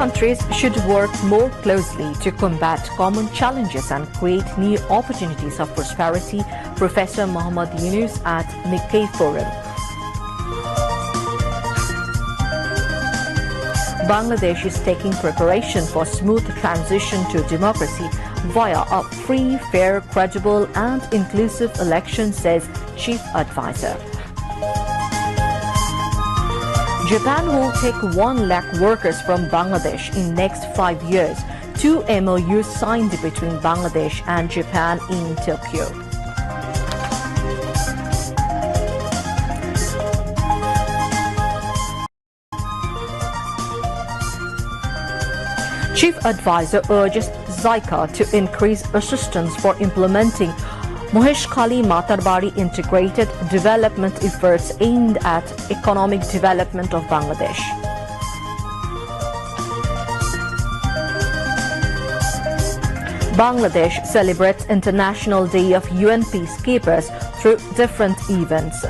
countries should work more closely to combat common challenges and create new opportunities of prosperity, Professor Muhammad Yunus at Nikkei Forum. Bangladesh is taking preparation for smooth transition to democracy via a free, fair, credible and inclusive election, says Chief Advisor. Japan will take 1 lakh workers from Bangladesh in next 5 years. 2 MOUs signed between Bangladesh and Japan in Tokyo. Chief Advisor urges Zika to increase assistance for implementing Moheshkhali Matarbari integrated development efforts aimed at economic development of Bangladesh. Bangladesh celebrates International Day of UN Peacekeepers through different events.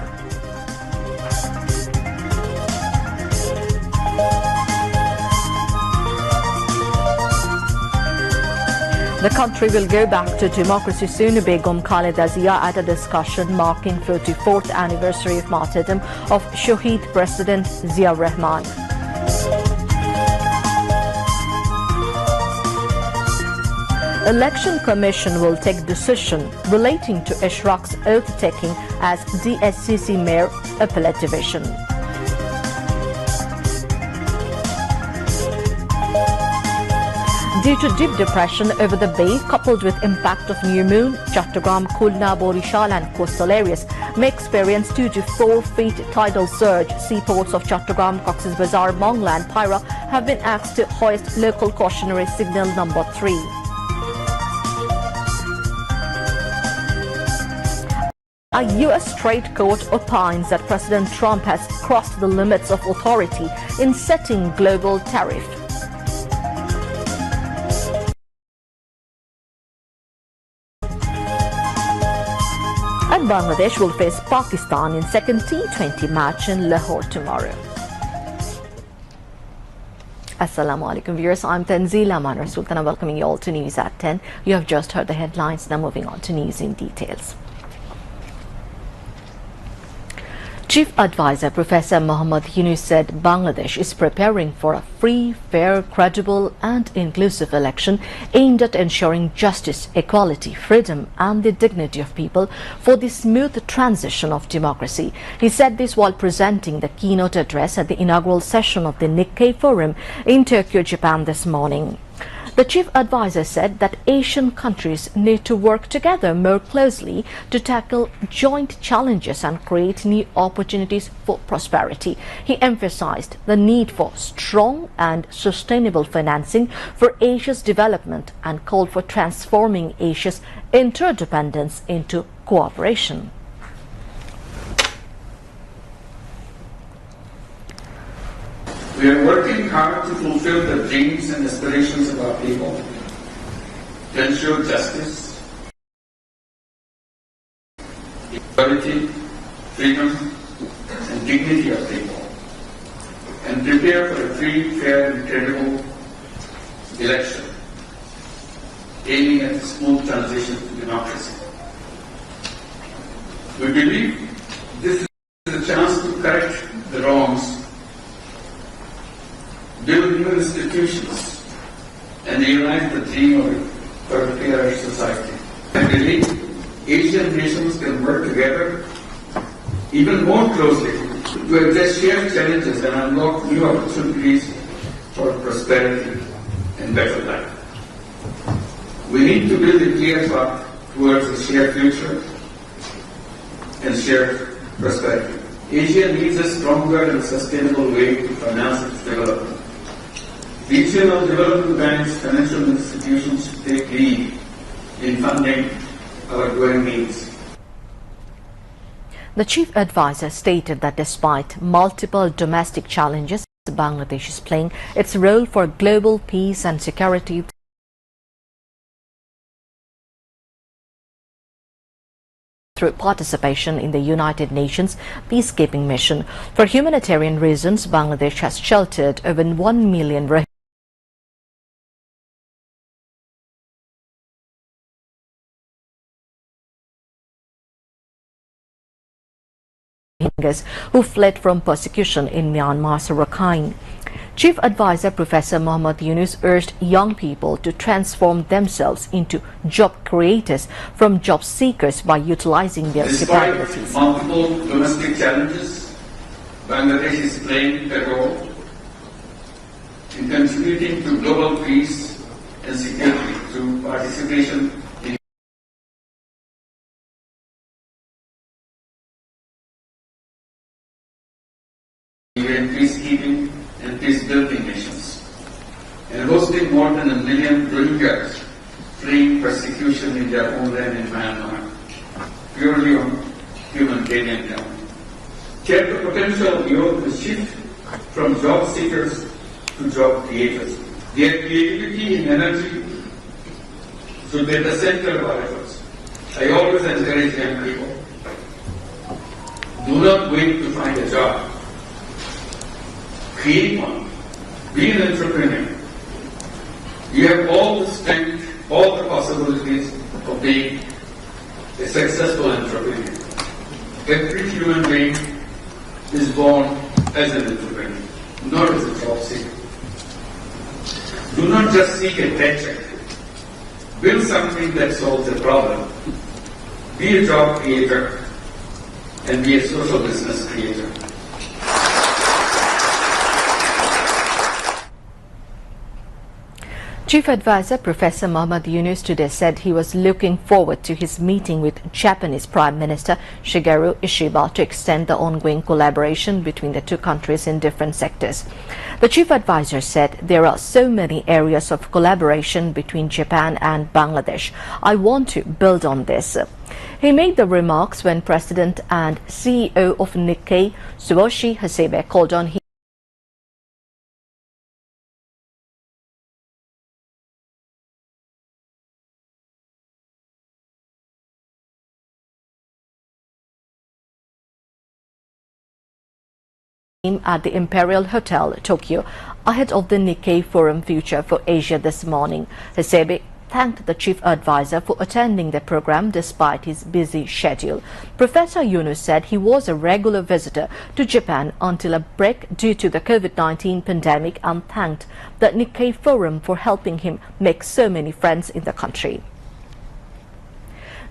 The country will go back to democracy soon, Begum Khaleda Zia at a discussion marking 34th anniversary of martyrdom of Shaheed President Zia Rahman. Election Commission will take decision relating to Ashraq's oath-taking as DSCC Mayor Appellate Division. Due to deep depression over the bay, coupled with impact of new moon, Chattogram, Khulna, Borishal and coastal areas may experience 2 to 4 feet tidal surge. Seaports of Chattogram, Cox's Bazar, Mongla and Pyra have been asked to hoist local cautionary signal number 3. A U.S. trade court opines that President Trump has crossed the limits of authority in setting global tariff. And Bangladesh will face Pakistan in second T20 match in Lahore tomorrow. Assalamu alaikum viewers, I'm Tanzila Manor Sultana welcoming you all to News at 10. You have just heard the headlines, now moving on to news in details. Chief Advisor Professor Muhammad Yunus said Bangladesh is preparing for a free, fair, credible and inclusive election aimed at ensuring justice, equality, freedom and the dignity of people for the smooth transition of democracy. He said this while presenting the keynote address at the inaugural session of the Nikkei Forum in Tokyo, Japan this morning. The chief advisor said that Asian countries need to work together more closely to tackle joint challenges and create new opportunities for prosperity. He emphasized the need for strong and sustainable financing for Asia's development and called for transforming Asia's interdependence into cooperation. We are working hard to fulfill the dreams and aspirations of our people, to ensure justice, equality, freedom, and dignity of people, and prepare for a free, fair, and credible election, aiming at a smooth transition to democracy. We believe this is a chance to correct the wrongs, build new institutions, and realize the dream of a fairer society. I believe Asian nations can work together even more closely to address shared challenges and unlock new opportunities for prosperity and better life. We need to build a clear path towards a shared future and shared prosperity. Asia needs a stronger and sustainable way to finance its development. Regional development banks, financial institutions should take lead in funding our growing needs. The chief advisor stated that despite multiple domestic challenges, Bangladesh is playing its role for global peace and security through participation in the United Nations peacekeeping mission. For humanitarian reasons, Bangladesh has sheltered over 1 million who fled from persecution in Myanmar's Rakhine. Chief Advisor Professor Mohammad Yunus urged young people to transform themselves into job creators from job seekers by utilizing their capabilities. Despite multiple domestic challenges, Bangladesh is playing a role in contributing to global peace and security through participation in peacekeeping and peace-building missions, and hosting more than 1 million Rohingyas fleeing persecution in their homeland in Myanmar, purely on humanitarian ground. Yet the potential youth will shift from job seekers to job creators. Their creativity and energy should be at the center of our efforts. I always encourage young people, do not wait to find a job. Create one. Be an entrepreneur. You have all the strength, all the possibilities of being a successful entrepreneur. Every human being is born as an entrepreneur, not as a job seeker. Do not just seek a paycheck. Build something that solves a problem. Be a job creator and be a social business creator. Chief Advisor Professor Mohammad Yunus today said he was looking forward to his meeting with Japanese Prime Minister Shigeru Ishiba to extend the ongoing collaboration between the two countries in different sectors. The Chief Advisor said there are so many areas of collaboration between Japan and Bangladesh. I want to build on this. He made the remarks when President and CEO of Nikkei, Tsuyoshi Hasebe, called on him at the Imperial Hotel, Tokyo, ahead of the Nikkei Forum Future for Asia this morning. Hasebe thanked the Chief Advisor for attending the program despite his busy schedule. Professor Yunus said he was a regular visitor to Japan until a break due to the COVID-19 pandemic and thanked the Nikkei Forum for helping him make so many friends in the country.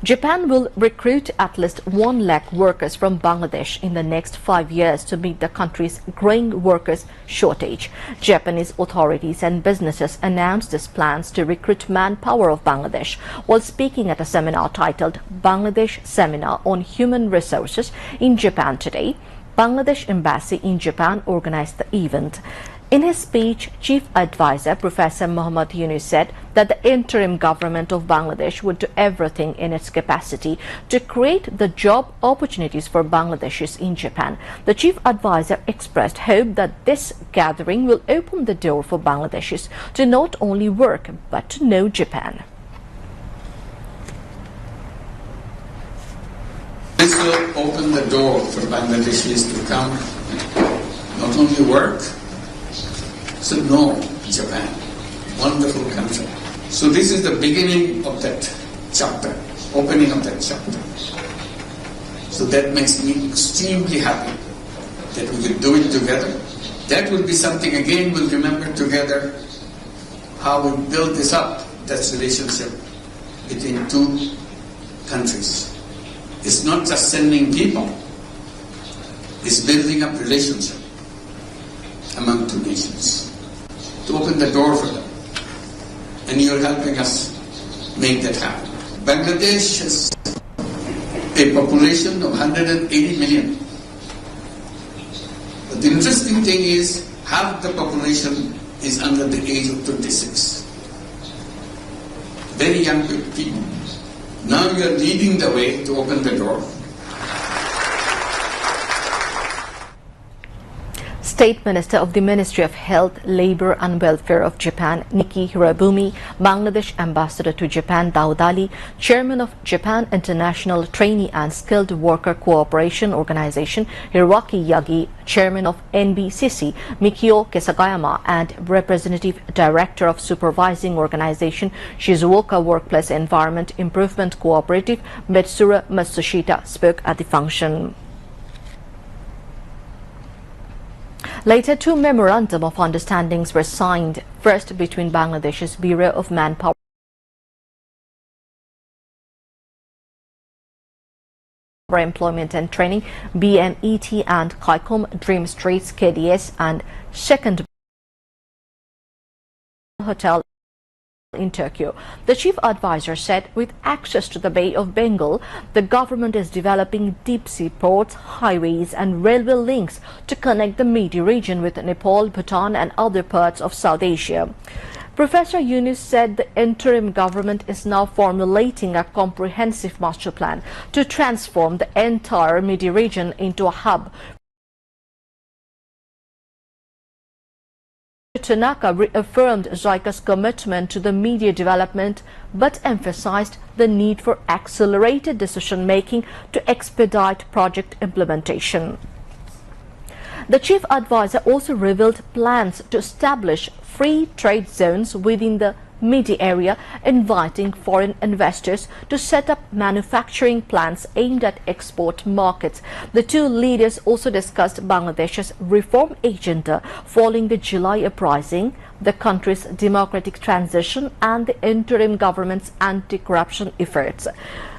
Japan will recruit at least 1 lakh workers from Bangladesh in the next 5 years to meet the country's growing workers shortage. Japanese authorities and businesses announced these plans to recruit manpower of Bangladesh while speaking at a seminar titled Bangladesh Seminar on Human Resources in Japan today. Bangladesh Embassy in Japan organized the event. In his speech, Chief Advisor Professor Mohammad Yunus said that the interim government of Bangladesh would do everything in its capacity to create the job opportunities for Bangladeshis in Japan. The Chief Advisor expressed hope that this gathering will open the door for Bangladeshis to not only work but to know Japan. This will open the door for Bangladeshis to come, not only work, so know Japan, wonderful country. So this is the beginning of that chapter, opening of that chapter. So that makes me extremely happy that we will do it together. That will be something, again, we'll remember together how we build this up, that relationship between two countries. It's not just sending people, it's building up relationship among two nations to open the door for them. And you're helping us make that happen. Bangladesh has a population of 180 million. But the interesting thing is, half the population is under the age of 26. Very young people. Now you are leading the way to open the door. State Minister of the Ministry of Health, Labour and Welfare of Japan, Nikki Hirabumi, Bangladesh Ambassador to Japan, Daud Ali, Chairman of Japan International Trainee and Skilled Worker Cooperation Organization, Hiroaki Yagi, Chairman of NBCC, Mikio Kesagayama, and Representative Director of Supervising Organization, Shizuoka Workplace Environment Improvement Cooperative, Metsura Matsushita, spoke at the function. Later, two memorandum of understandings were signed, first between Bangladesh's Bureau of Manpower Employment and Training BMET and Kaikom Dream Streets KDS and second hotel in Tokyo. The chief advisor said with access to the Bay of Bengal, the government is developing deep sea ports, highways and railway links to connect the Midi region with Nepal, Bhutan and other parts of South Asia. Professor Yunus said the interim government is now formulating a comprehensive master plan to transform the entire Midi region into a hub. Tanaka reaffirmed JICA's commitment to the media development but emphasized the need for accelerated decision-making to expedite project implementation. The chief advisor also revealed plans to establish free trade zones within the Midi area, inviting foreign investors to set up manufacturing plants aimed at export markets. The two leaders also discussed Bangladesh's reform agenda following the July uprising, the country's democratic transition and the interim government's anti-corruption efforts.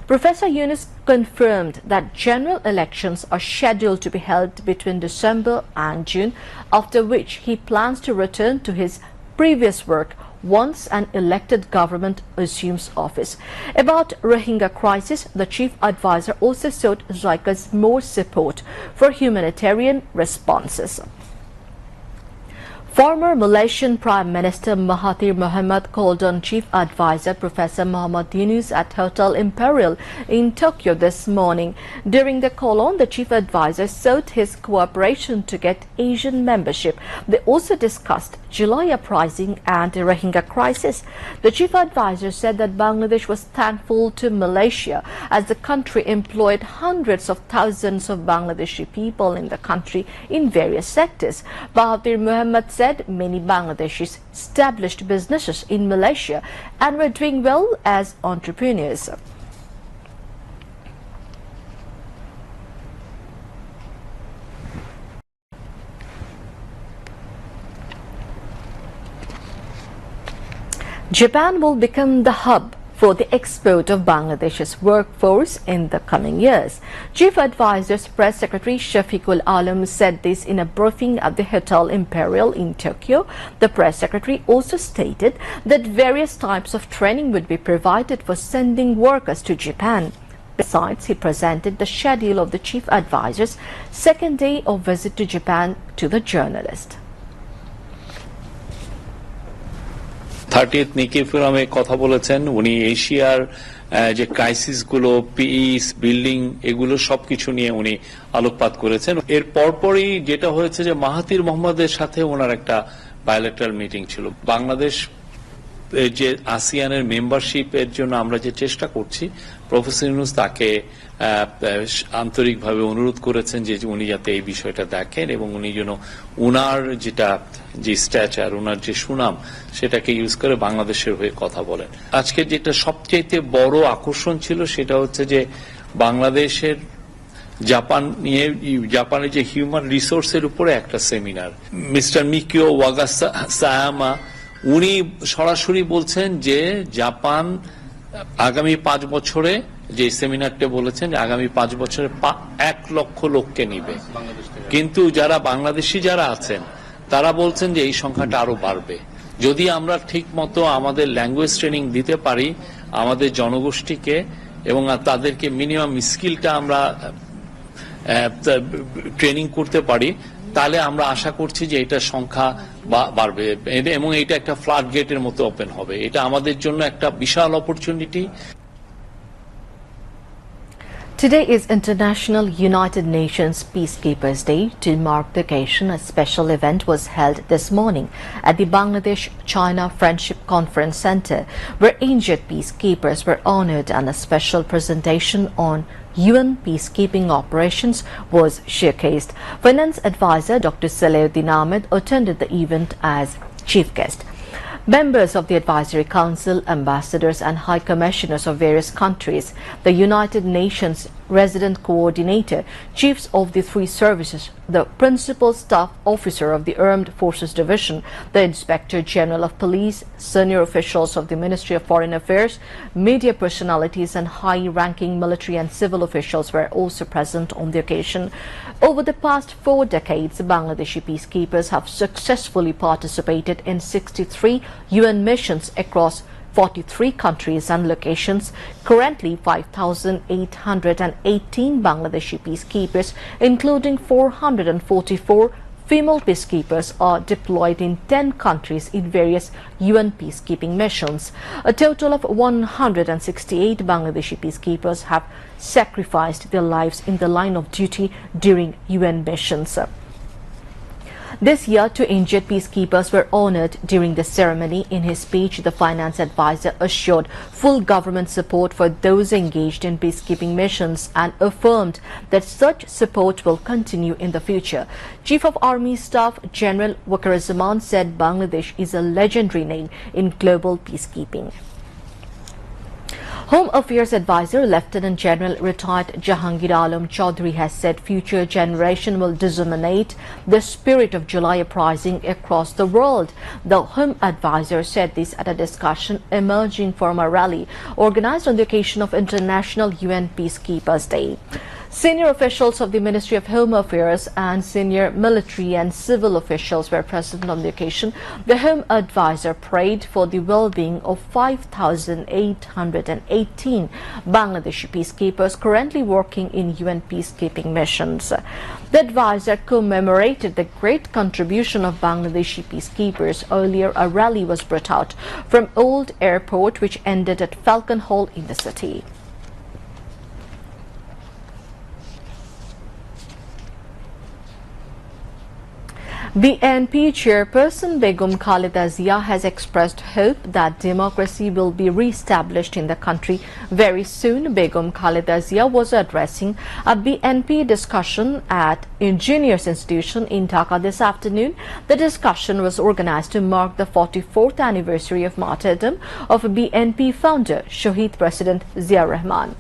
Professor Yunus confirmed that general elections are scheduled to be held between December and June, after which he plans to return to his previous work once an elected government assumes office. About Rohingya crisis, the chief advisor also sought JICA's more support for humanitarian responses. Former Malaysian Prime Minister Mahathir Mohamad called on Chief Advisor Professor Muhammad Yunus at Hotel Imperial in Tokyo this morning. During the call-on, the Chief Advisor sought his cooperation to get Asian membership. They also discussed July uprising and the Rohingya crisis. The Chief Advisor said that Bangladesh was thankful to Malaysia as the country employed hundreds of thousands of Bangladeshi people in the country in various sectors. Mahathir Mohamad said many Bangladeshis established businesses in Malaysia and were doing well as entrepreneurs. Japan will become the hub for the export of Bangladesh's workforce in the coming years. Chief Advisor's Press Secretary Shafiqul Alam said this in a briefing at the Hotel Imperial in Tokyo. The Press Secretary also stated that various types of training would be provided for sending workers to Japan. Besides, he presented the schedule of the Chief Advisor's second day of visit to Japan to the journalist. 30th নিকি ফোরামে কথা বলেছেন উনি এশিয়ার যে ক্রাইসিসগুলো piece building এগুলো সবকিছু নিয়ে উনি আলোকপাত করেছেন এর পরপরই যেটা হয়েছে যে মাহাথির মোহাম্মদের সাথে ওনার একটা বায়োলেটারাল মিটিং ছিল বাংলাদেশ যে আসিয়ানের মেম্বারশিপের জন্য আমরা যে চেষ্টা করছি প্রফেসর ইউনূস তাকে আন্তরিকভাবে অনুরোধ করেছেন যে উনি যাতে এই বিষয়টা দেখেন এবং উনি যেন উনার যেটা যে স্ট্যাচার উনার যে সুনাম সেটাকে ইউজ করে বাংলাদেশের হয়ে কথা বলেন আজকে যেটা সবচেয়ে বড় আকর্ষণ ছিল সেটা হচ্ছে যে বাংলাদেশের জাপানের যে হিউম্যান রিসোর্সের উপরে একটা সেমিনার মিস্টার মিকিও ওয়াগাসায়ামা উনি সরাসরি বলছেন যে জাপান আগামী 5 বছরে যে সেমিনারটা বলেছেন আগামী 5 বছরে 1 লক্ষ লোককে নিবে কিন্তু যারা বাংলাদেশি যারা আছেন তারা বলছেন যে এই সংখ্যাটা আরো বাড়বে যদি আমরা ঠিকমতো আমাদের ল্যাঙ্গুয়েজ ট্রেনিং দিতে পারি আমাদের জনগোষ্ঠীকে এবং তাদেরকে মিনিমাম স্কিলটা আমরা ট্রেনিং করতে পারি তাহলে আমরা আশা করছি যে এটা সংখ্যা বাড়বে এবং এটা একটা ফ্লাড গেটের মতো ওপেন হবে এটা আমাদের জন্য একটা বিশাল opportunity Today is International United Nations Peacekeepers Day. To mark the occasion, a special event was held this morning at the Bangladesh-China Friendship Conference Center, where injured peacekeepers were honored and a special presentation on UN peacekeeping operations was showcased. Finance advisor Dr. Salauddin Ahmed attended the event as chief guest. Members of the Advisory Council, ambassadors and high commissioners of various countries, the United Nations resident coordinator, chiefs of the 3 services, the principal staff officer of the Armed Forces Division, the Inspector General of Police, senior officials of the Ministry of Foreign Affairs, media personalities and high-ranking military and civil officials were also present on the occasion. Over the past 4 decades, Bangladeshi peacekeepers have successfully participated in 63 UN missions across 43 countries and locations. Currently, 5,818 Bangladeshi peacekeepers, including 444 female peacekeepers, are deployed in 10 countries in various UN peacekeeping missions. A total of 168 Bangladeshi peacekeepers have sacrificed their lives in the line of duty during UN missions. This year, 2 injured peacekeepers were honored during the ceremony. In his speech, the finance advisor assured full government support for those engaged in peacekeeping missions and affirmed that such support will continue in the future. Chief of Army Staff General Wakar said Bangladesh is a legendary name in global peacekeeping. Home Affairs Advisor Lieutenant General retired Jahangir Alam Chaudhary has said future generation will disseminate the spirit of July uprising across the world. The Home Advisor said this at a discussion emerging from a rally organized on the occasion of International UN Peacekeepers Day. Senior officials of the Ministry of Home Affairs and senior military and civil officials were present on the occasion. The Home Advisor prayed for the well-being of 5,818 Bangladeshi peacekeepers currently working in UN peacekeeping missions. The advisor commemorated the great contribution of Bangladeshi peacekeepers. Earlier, a rally was brought out from Old Airport, which ended at Falcon Hall in the city. BNP chairperson Begum Khaleda Zia has expressed hope that democracy will be re-established in the country very soon. Begum Khaleda Zia was addressing a BNP discussion at Engineers Institution in Dhaka this afternoon. The discussion was organized to mark the 44th anniversary of martyrdom of BNP founder Shahid President Zia Rahman.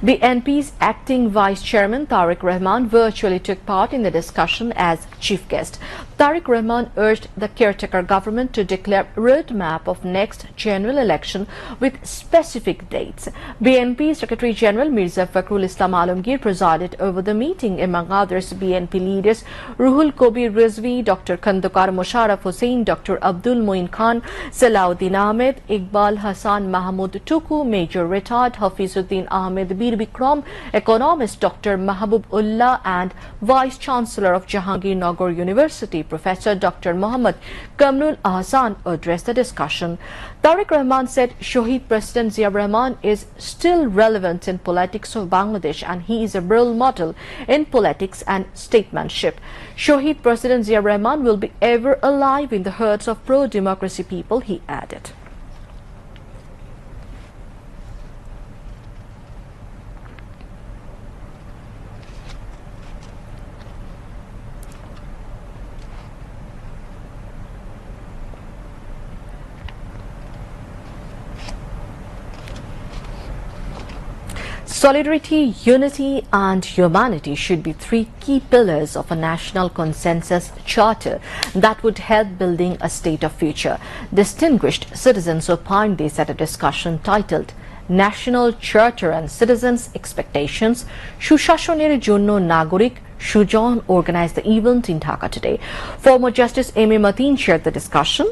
BNP's acting vice chairman Tariq Rahman virtually took part in the discussion as chief guest. Tariq Rahman urged the caretaker government to declare roadmap of next general election with specific dates. BNP Secretary General Mirza Fakhrul Islam Alamgir presided over the meeting. Among others, BNP leaders Ruhul Kobir Rizvi, Dr. Khandokar Musharraf Hussain, Dr. Abdul Moin Khan, Salahuddin Ahmed, Iqbal Hassan Mahmood Tuku, Major retired Hafizuddin Ahmed Bir Bikram, economist Dr. Mahbub Ullah, and Vice Chancellor of Jahangirnagar University, Professor Dr. Muhammad Kamrul Ahsan, addressed the discussion. Tariq Rahman said Shahid President Zia Rahman is still relevant in politics of Bangladesh and he is a role model in politics and statesmanship. Shahid President Zia Rahman will be ever alive in the hearts of pro-democracy people, he added. Solidarity, unity and humanity should be 3 key pillars of a national consensus charter that would help building a state of future. Distinguished citizens opined this at a discussion titled National Charter and Citizens' Expectations, Sushashoner Jonno Nagorik Sujon, organized the event in Dhaka today. Former Justice M.A. Mateen chaired the discussion.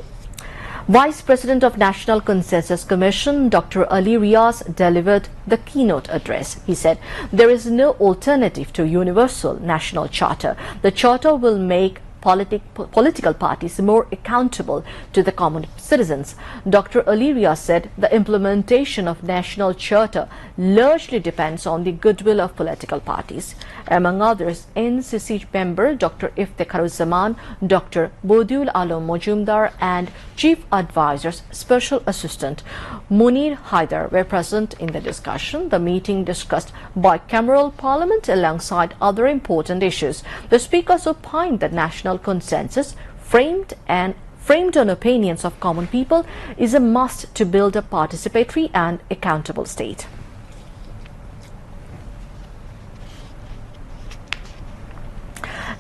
Vice President of National Consensus Commission, Dr. Ali Riaz, delivered the keynote address. He said, there is no alternative to universal national charter. The charter will make political parties more accountable to the common citizens. Dr. Ali Riaz said the implementation of national charter largely depends on the goodwill of political parties. Among others, NCC member Dr. Iftekharuzzaman, Dr. Bodiul Alam Mojumdar and Chief Advisor's Special Assistant Munir Haidar were present in the discussion. The meeting discussed bicameral parliament alongside other important issues. The speakers opined that national consensus framed on opinions of common people is a must to build a participatory and accountable state.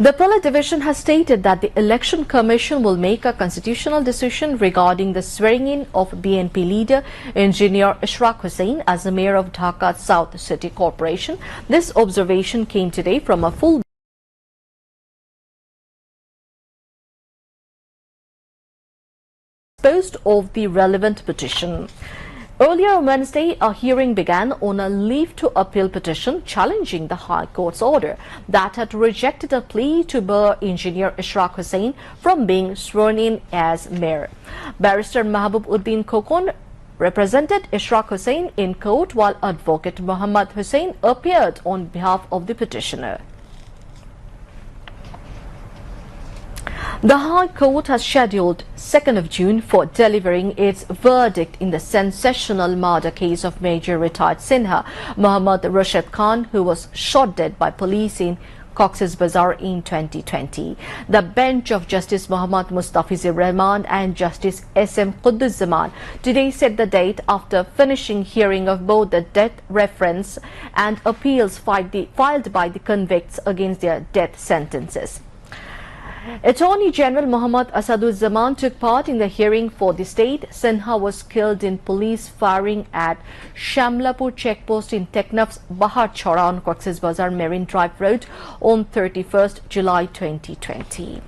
The Appellate Division has stated that the Election Commission will make a constitutional decision regarding the swearing-in of BNP leader Engineer Ishraq Hussain as the mayor of Dhaka South City Corporation. This observation came today from a full post of the relevant petition. Earlier on Wednesday, a hearing began on a leave to appeal petition challenging the High Court's order that had rejected a plea to bar Engineer Ishraq Hussain from being sworn in as mayor. Barrister Mahbub Uddin Khokon represented Ishraq Hussain in court, while Advocate Muhammad Hussain appeared on behalf of the petitioner. The High Court has scheduled 2nd of June for delivering its verdict in the sensational murder case of Major retired Sinha Muhammad Rashid Khan, who was shot dead by police in Cox's Bazar in 2020. The bench of Justice Muhammad Mustafizur Rahman and Justice S.M. Quddus Zaman today set the date after finishing hearing of both the death reference and appeals filed by the convicts against their death sentences. Attorney General Muhammad Asaduzzaman took part in the hearing for the state. Sinha was killed in police firing at Shamlapur checkpost in Teknaf's Bahar Chora on Cox's Bazar Marine Drive Road on 31st July 2020.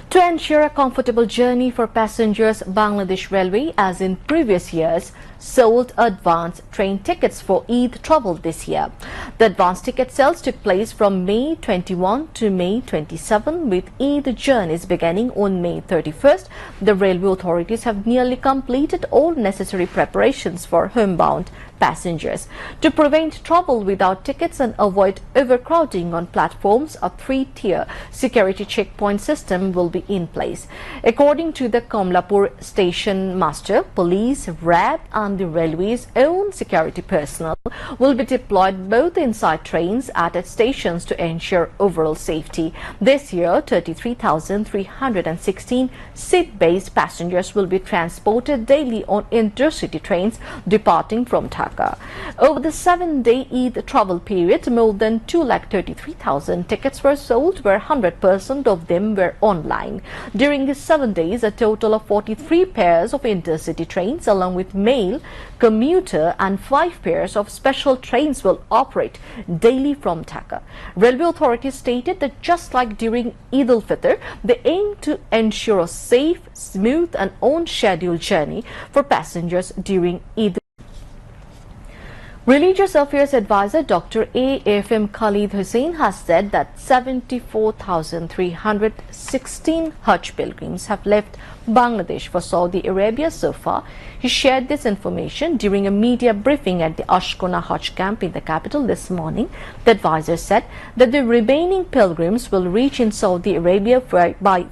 To ensure a comfortable journey for passengers, Bangladesh Railway, as in previous years, sold advance train tickets for Eid travel this year. The advance ticket sales took place from May 21 to May 27, with Eid journeys beginning on May 31st. The railway authorities have nearly completed all necessary preparations for homebound passengers. To prevent trouble without tickets and avoid overcrowding on platforms, a 3-tier security checkpoint system will be in place. According to the Komlapur station master, police, RAB and the railway's own security personnel will be deployed both inside trains and at stations to ensure overall safety. This year, 33,316 seat-based passengers will be transported daily on intercity trains departing from Dhaka. Over the 7-day Eid travel period, more than 233,000 tickets were sold, where 100% of them were online. During the 7 days, a total of 43 pairs of intercity trains along with mail, commuter and 5 pairs of special trains will operate daily from Dhaka. Railway authorities stated that just like during Eid al-Fitr, they aim to ensure a safe, smooth and on-schedule journey for passengers during Eid. Religious Affairs Advisor Dr. A.F.M. Khalid Hussain has said that 74,316 Hajj pilgrims have left Bangladesh for Saudi Arabia so far. He shared this information during a media briefing at the Ashkona Hajj camp in the capital this morning. The advisor said that the remaining pilgrims will reach in Saudi Arabia by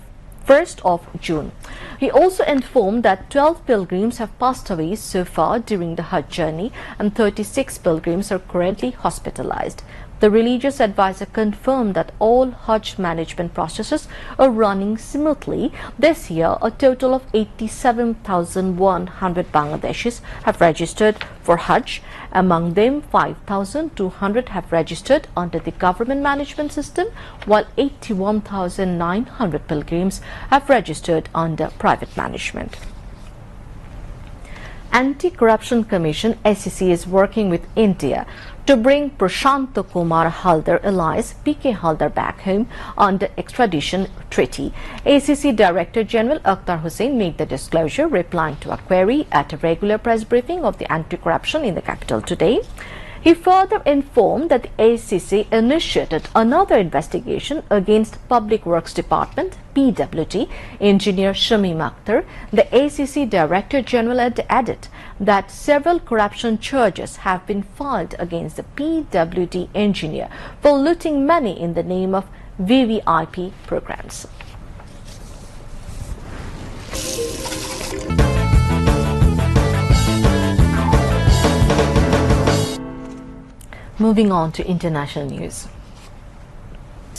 1st of June. He also informed that 12 pilgrims have passed away so far during the Hajj journey and 36 pilgrims are currently hospitalized. The religious advisor confirmed that all Hajj management processes are running smoothly. This year, a total of 87,100 Bangladeshis have registered for Hajj. Among them, 5,200 have registered under the government management system, while 81,900 pilgrims have registered under private management. Anti-Corruption Commission (SCC) is working with India to bring Prashant Kumar Haldar alias P.K. Haldar back home under extradition treaty. ACC Director General Akhtar Hussain made the disclosure replying to a query at a regular press briefing of the anti-corruption in the capital today. He further informed that the ACC initiated another investigation against Public Works Department (PWD) engineer Shamim Akhtar. The ACC Director General had added that several corruption charges have been filed against the PWD engineer for looting money in the name of VVIP programs. Moving on to international news.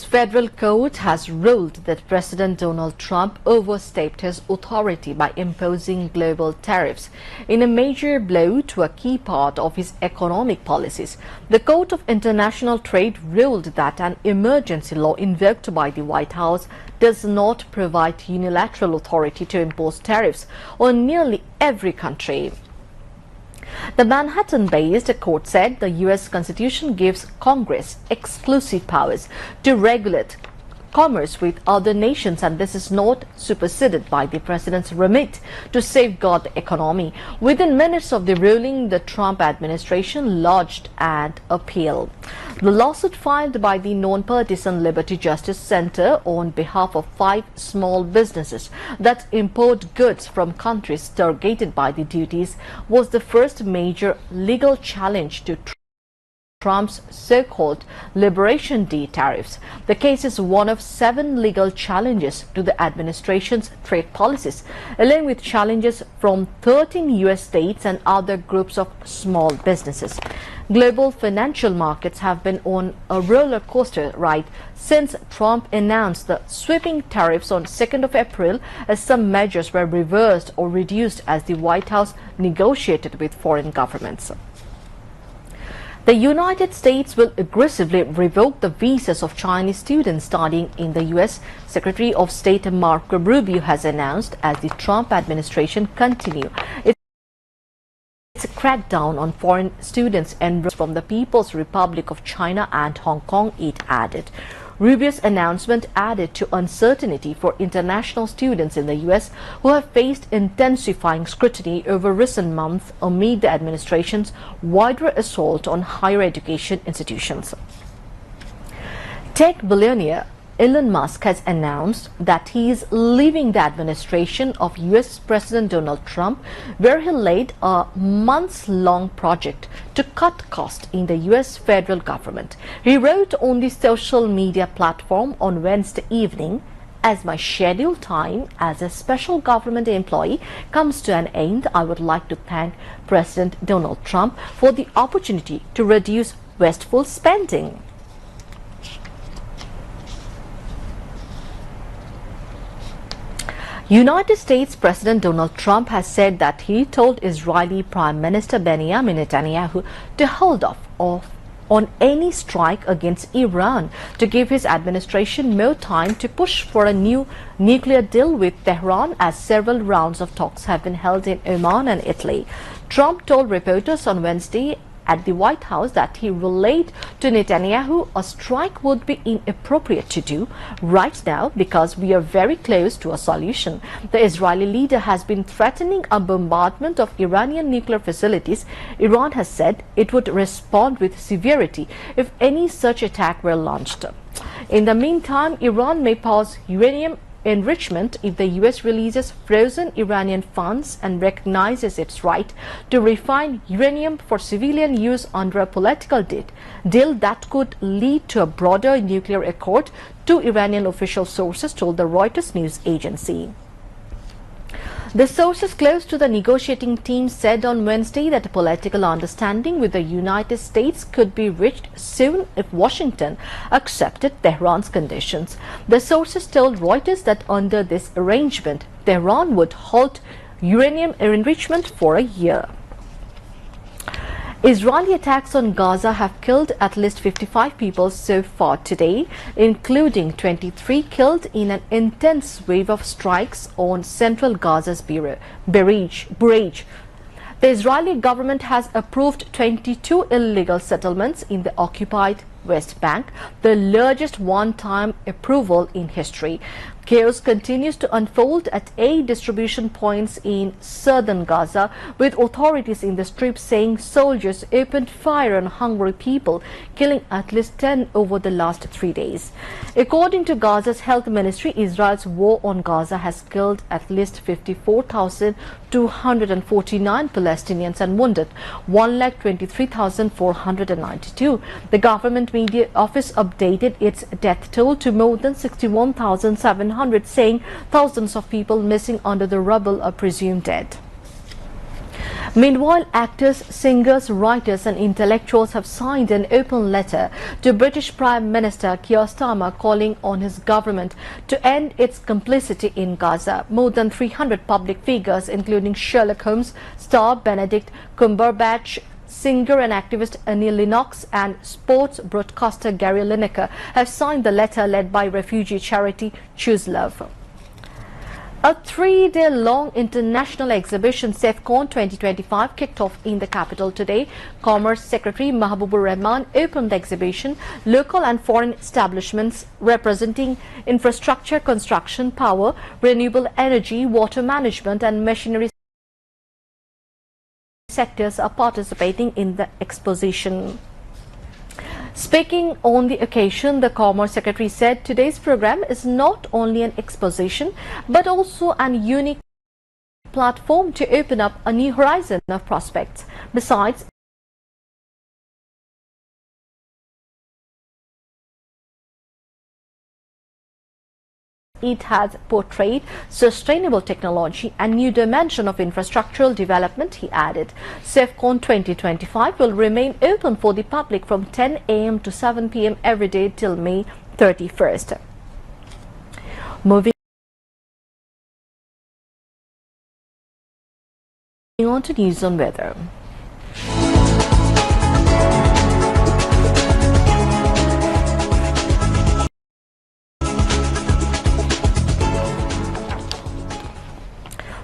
federal court has ruled that President Donald Trump overstepped his authority by imposing global tariffs in a major blow to a key part of his economic policies. The Court of International Trade ruled that an emergency law invoked by the White House does not provide unilateral authority to impose tariffs on nearly every country. The Manhattan-based court said the U.S. Constitution gives Congress exclusive powers to regulate commerce with other nations, and this is not superseded by the president's remit to safeguard the economy. Within minutes of the ruling, the Trump administration lodged an appeal. The lawsuit filed by the non-partisan Liberty Justice Center on behalf of 5 small businesses that import goods from countries targeted by the duties was the first major legal challenge to Trump's so-called Liberation Day tariffs. The case is one of 7 legal challenges to the administration's trade policies, along with challenges from 13 U.S. states and other groups of small businesses. Global financial markets have been on a roller coaster ride since Trump announced the sweeping tariffs on 2nd of April, as some measures were reversed or reduced as the White House negotiated with foreign governments. The United States will aggressively revoke the visas of Chinese students studying in the U.S., Secretary of State Marco Rubio has announced, as the Trump administration continues its crackdown on foreign students enrolled from the People's Republic of China and Hong Kong, it added. Rubio's announcement added to uncertainty for international students in the U.S. who have faced intensifying scrutiny over recent months amid the administration's wider assault on higher education institutions. Tech billionaire Elon Musk has announced that he is leaving the administration of U.S. President Donald Trump, where he led a months-long project to cut costs in the U.S. federal government. He wrote on the social media platform on Wednesday evening, "As my scheduled time as a special government employee comes to an end, I would like to thank President Donald Trump for the opportunity to reduce wasteful spending." United States President Donald Trump has said that he told Israeli Prime Minister Benjamin Netanyahu to hold off on any strike against Iran to give his administration more time to push for a new nuclear deal with Tehran, as several rounds of talks have been held in Oman and Italy. Trump told reporters on Wednesday at the White House that he relayed to Netanyahu a strike would be inappropriate to do right now because we are very close to a solution. The Israeli leader has been threatening a bombardment of Iranian nuclear facilities. Iran has said it would respond with severity if any such attack were launched. In the meantime, Iran may pause uranium enrichment if the U.S. releases frozen Iranian funds and recognizes its right to refine uranium for civilian use under a political deal that could lead to a broader nuclear accord, 2 Iranian official sources told the Reuters news agency. The sources close to the negotiating team said on Wednesday that a political understanding with the United States could be reached soon if Washington accepted Tehran's conditions. The sources told Reuters that under this arrangement, Tehran would halt uranium enrichment for a year. Israeli attacks on Gaza have killed at least 55 people so far today, including 23 killed in an intense wave of strikes on central Gaza's Bureij. The Israeli government has approved 22 illegal settlements in the occupied West Bank, the largest one-time approval in history. Chaos continues to unfold at aid distribution points in southern Gaza, with authorities in the strip saying soldiers opened fire on hungry people, killing at least 10 over the last 3 days. According to Gaza's health ministry, Israel's war on Gaza has killed at least 54,249 Palestinians and wounded 123,492. The government media office updated its death toll to more than 61,700, saying thousands of people missing under the rubble are presumed dead. Meanwhile, actors, singers, writers and intellectuals have signed an open letter to British Prime Minister Keir Starmer calling on his government to end its complicity in Gaza. More than 300 public figures, including Sherlock Holmes star Benedict Cumberbatch, singer and activist Annie Lennox and sports broadcaster Gary Lineker have signed the letter led by refugee charity Choose Love. A 3-day-long international exhibition, SafeCon 2025, kicked off in the capital today. Commerce Secretary Mahbubur Rahman opened the exhibition. Local and foreign establishments representing infrastructure, construction, power, renewable energy, water management and machinery sectors are participating in the exposition. Speaking on the occasion, the Commerce Secretary said today's program is not only an exposition but also an unique platform to open up a new horizon of prospects. Besides, it has portrayed sustainable technology and new dimension of infrastructural development, he added. SafeCon 2025 will remain open for the public from 10 a.m. to 7 p.m. every day till May 31st. Moving on to news on weather.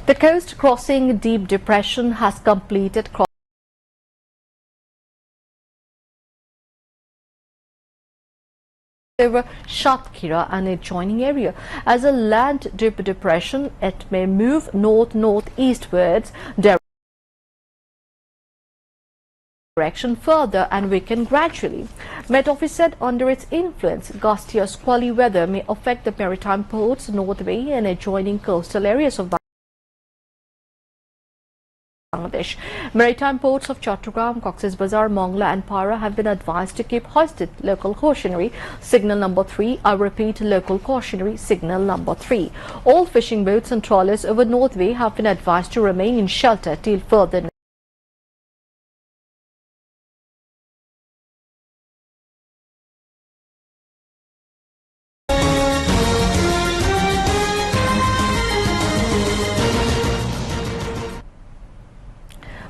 The coast crossing deep depression has completed over Shatkhira and adjoining area. As a land deep depression, it may move north-northeastwards direction further and weaken gradually. Met Office said under its influence, gusty or squally weather may affect the maritime ports, North Bay and adjoining coastal areas of Bangladesh. Maritime ports of Chattogram, Cox's Bazar, Mongla and Para have been advised to keep hoisted local cautionary signal number 3. I repeat, local cautionary signal number 3. All fishing boats and trawlers over North Bay have been advised to remain in shelter till further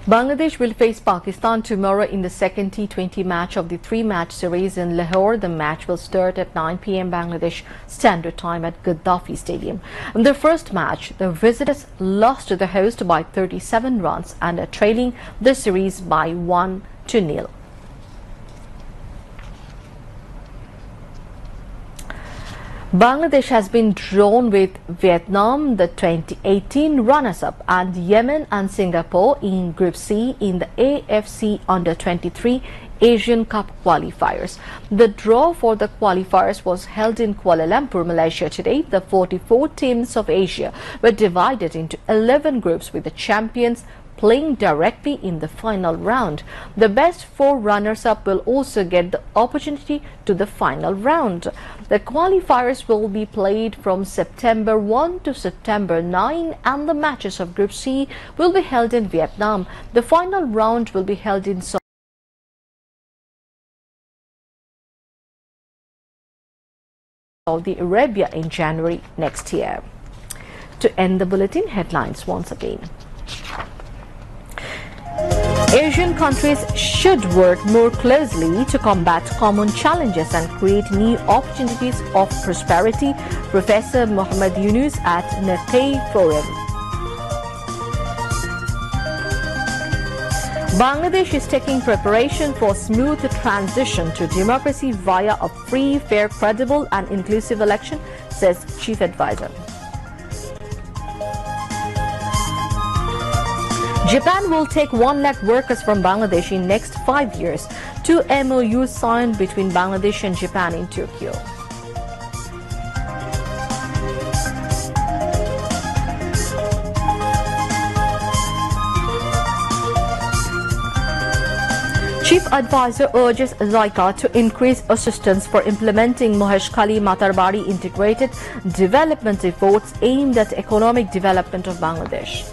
Bangladesh will face Pakistan tomorrow in the second T20 match of the 3-match series in Lahore. The match will start at 9 p.m. Bangladesh Standard Time at Gaddafi Stadium. In the first match, the visitors lost to the host by 37 runs and are trailing the series by 1-0. Bangladesh has been drawn with Vietnam, the 2018 runners-up, and Yemen and Singapore in Group C in the AFC Under-23 Asian Cup qualifiers. The draw for the qualifiers was held in Kuala Lumpur, Malaysia today. The 44 teams of Asia were divided into 11 groups with the champions playing directly in the final round. The best 4 runners-up will also get the opportunity to the final round. The qualifiers will be played from September 1 to September 9 and the matches of Group C will be held in Vietnam. The final round will be held in Saudi Arabia in January next year. To end the bulletin, headlines once again. Asian countries should work more closely to combat common challenges and create new opportunities of prosperity, Professor Muhammad Yunus at Nakhei Forum. Bangladesh is taking preparation for smooth transition to democracy via a free, fair, credible and inclusive election, says Chief Advisor. Japan will take 1 lakh workers from Bangladesh in next 5 years. 2 MOUs signed between Bangladesh and Japan in Tokyo. Chief Advisor urges JICA to increase assistance for implementing Moheshkhali Matarbari integrated development efforts aimed at economic development of Bangladesh.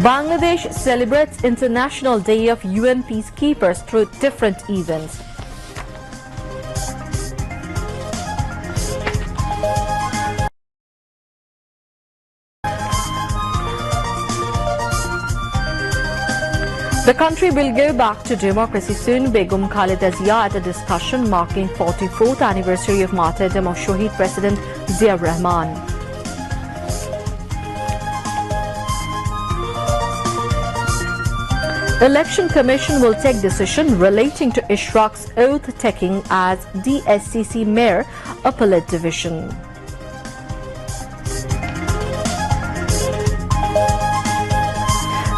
Bangladesh celebrates International Day of UN Peacekeepers through different events. The country will go back to democracy soon. Begum Khaleda Zia at a discussion marking 44th anniversary of martyrdom of Shaheed President Zia Rahman. Election Commission will take decision relating to Ishraq's oath-taking as DSCC Mayor, Appellate Division.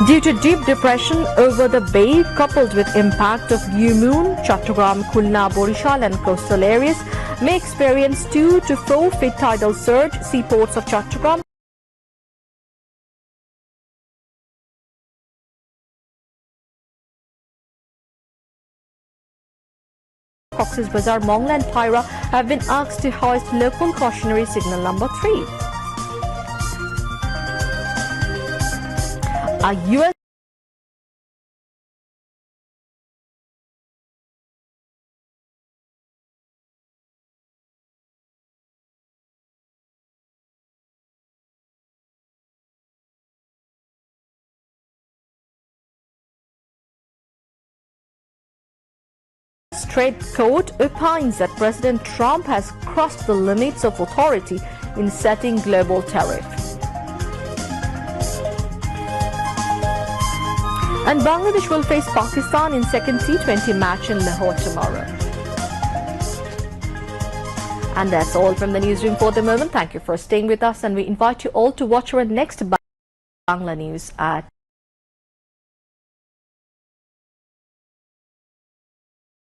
Due to deep depression over the bay coupled with impact of new moon, Chattogram, Khulna, Borishal and coastal areas may experience 2 to 4 feet tidal surge. Seaports of Chattogram, Cox's Bazar, Mongla and Pyra have been asked to hoist local cautionary signal number 3. A US Trade Court opines that President Trump has crossed the limits of authority in setting global tariff. And Bangladesh will face Pakistan in second T20 match in Lahore tomorrow. And that's all from the newsroom for the moment. Thank you for staying with us, and we invite you all to watch our next Bangla News at